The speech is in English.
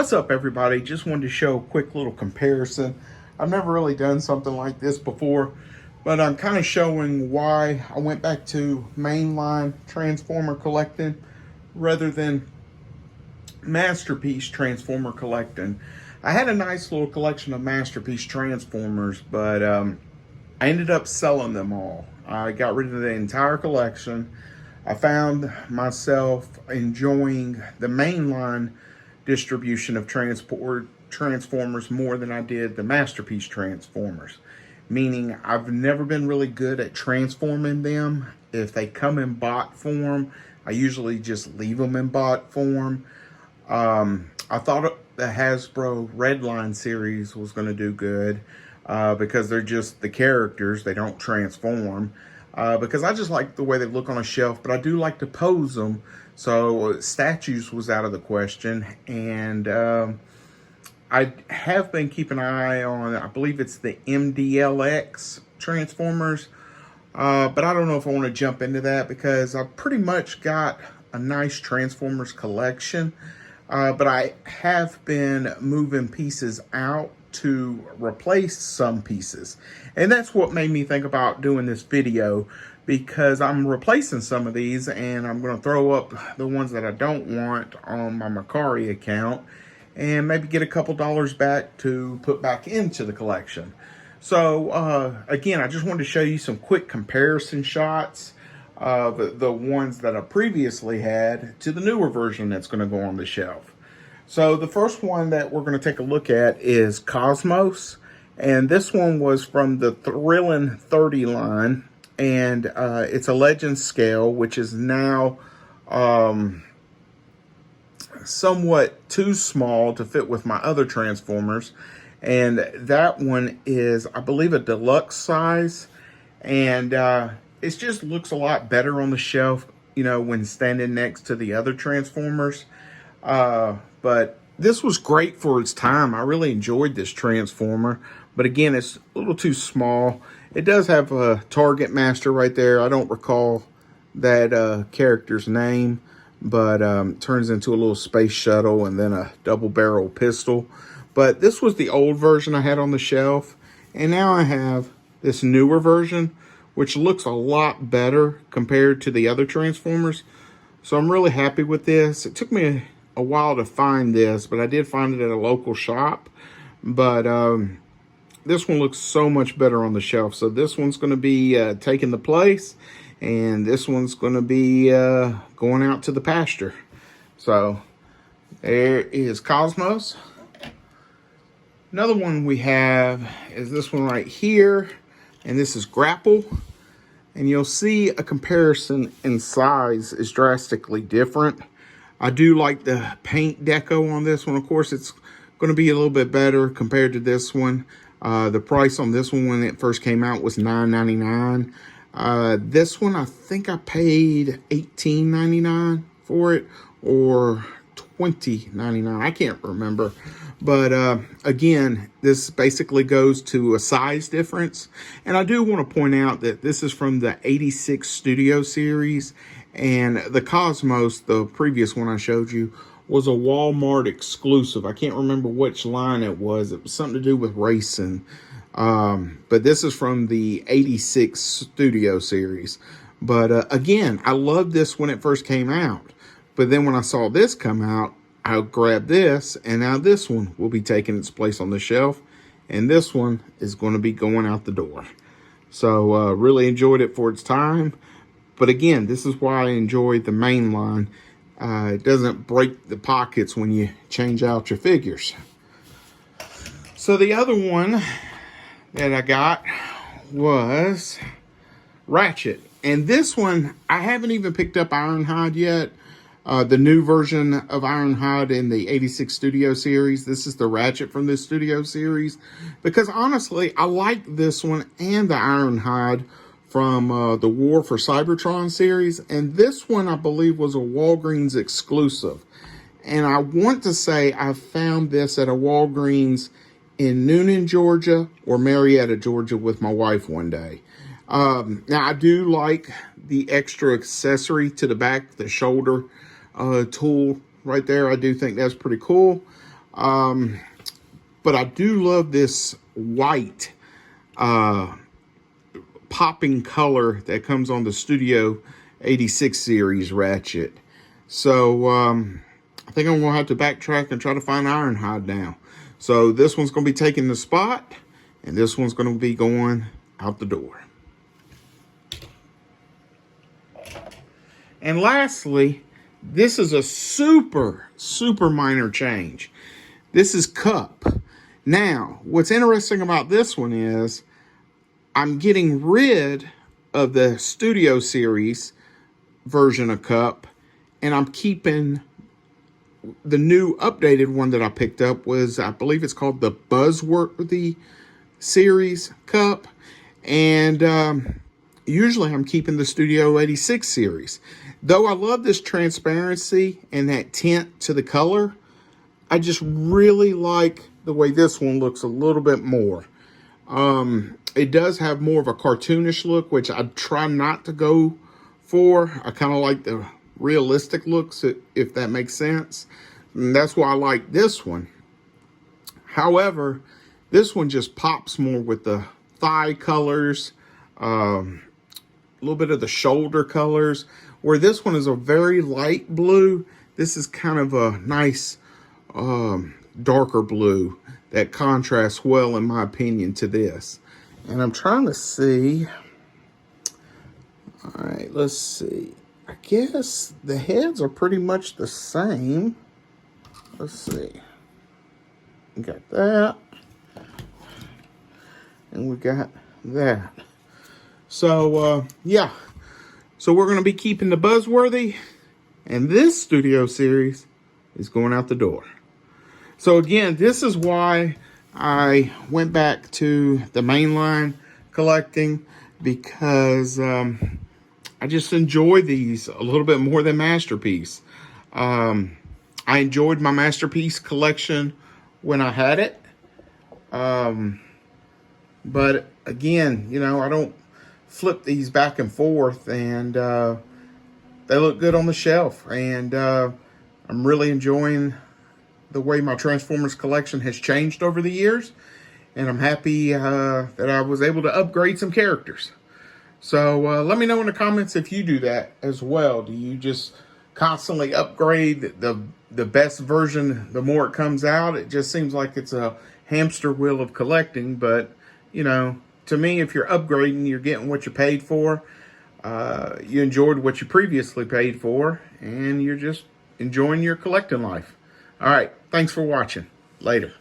What's up, everybody? Just wanted to show a quick little comparison. I've never really done something like this before, but I'm kind of showing why I went back to mainline Transformer collecting rather than Masterpiece Transformer collecting. I had a nice little collection of Masterpiece Transformers, but I ended up selling them all. I got rid of the entire collection. I found myself enjoying the mainline distribution of Transformers more than I did the Masterpiece Transformers. Meaning I've never been really good at transforming them. If they come in bot form, I usually just leave them in bot form. I thought the Hasbro Redline series was going to do good because they're just the characters. They don't transform. Because I just like the way they look on a shelf, but I do like to pose them. So statues was out of the question. And I have been keeping an eye on, I believe it's the MDLX Transformers. But I don't know if I want to jump into that because I've pretty much got a nice Transformers collection. But I have been moving pieces out to replace some pieces. And that's what made me think about doing this video, because I'm replacing some of these and I'm going to throw up the ones that I don't want on my Mercari account and maybe get a couple dollars back to put back into the collection. So again, I just wanted to show you some quick comparison shots of the ones that I previously had to the newer version that's going to go on the shelf. So the first one that we're going to take a look at is Cosmos. And this one was from the Thrillin' 30 line. And it's a Legend scale, which is now somewhat too small to fit with my other Transformers. And that one is, I believe, a deluxe size. And it just looks a lot better on the shelf, you know, when standing next to the other Transformers. But this was great for its time. I really enjoyed this Transformer. But again, it's a little too small. It does have a Target Master right there. I don't recall that character's name. But turns into a little space shuttle and then a double barrel pistol. But this was the old version I had on the shelf. And now I have this newer version, which looks a lot better compared to the other Transformers. So I'm really happy with this. It took me a while to find this, but I did find it at a local shop. But this one looks so much better on the shelf. So this one's going to be taking the place, and this one's going to be going out to the pasture. So there is Cosmos. Another one we have is this one right here, and this is Grapple. And you'll see a comparison in size is drastically different. I do like the paint deco on this one. Of course, it's going to be a little bit better compared to this one. The price on this one when it first came out was $9.99. This one, I think I paid $18.99 for it, or $20.99. I can't remember. But again, this basically goes to a size difference. And I do want to point out that this is from the 86 Studio series. And the Cosmos, the previous one I showed you, was a Walmart exclusive. I can't remember which line it was. It was something to do with racing. But this is from the 86 Studio series. But again, I loved this when it first came out. But then when I saw this come out, I grabbed this, and now this one will be taking its place on the shelf, and this one is going to be going out the door. So really enjoyed it for its time. But again, this is why I enjoy the main line. It doesn't break the pockets when you change out your figures. So the other one that I got was Ratchet. And this one, I haven't even picked up Ironhide yet. The new version of Ironhide in the 86 Studio series. This is the Ratchet from this Studio series. Because honestly, I like this one and the Ironhide from the War for Cybertron series. And this one, I believe, was a Walgreens exclusive. And I want to say I found this at a Walgreens in Noonan, Georgia, or Marietta, Georgia with my wife one day. Now, I do like the extra accessory to the back, the shoulder tool right there. I do think that's pretty cool. But I do love this white popping color that comes on the Studio 86 series ratchet. So I think I'm going to have to backtrack and try to find Ironhide now. So this one's going to be taking the spot, and this one's going to be going out the door. And lastly, this is a super minor change. This is Cup. Now, what's interesting about this one is I'm getting rid of the Studio Series version of Cup, and I'm keeping the new updated one that I picked up was, I believe it's called the Buzzworthy Series Cup. And usually I'm keeping the Studio 86 series. Though I love this transparency and that tint to the color, I just really like the way this one looks a little bit more. It does have more of a cartoonish look, which I try not to go for. I kind of like the realistic looks, if that makes sense. And that's why I like this one. However, this one just pops more with the thigh colors, a little bit of the shoulder colors, where this one is a very light blue. This is kind of a nice darker blue that contrasts well, in my opinion, to this. And I'm trying to see. All right, let's see. I guess the heads are pretty much the same. Let's see. We got that. And we got that. So, yeah. So we're going to be keeping the Buzzworthy. And this Studio Series is going out the door. So again, this is why I went back to the mainline collecting, because I just enjoy these a little bit more than Masterpiece. I enjoyed my Masterpiece collection when I had it. But again, you know, I don't flip these back and forth, and they look good on the shelf. And I'm really enjoying the way my Transformers collection has changed over the years. And I'm happy that I was able to upgrade some characters. So let me know in the comments if you do that as well. Do you just constantly upgrade the best version the more it comes out? It just seems like it's a hamster wheel of collecting. But, you know, to me, if you're upgrading, you're getting what you paid for. You enjoyed what you previously paid for, and you're just enjoying your collecting life. All right. Thanks for watching. Later.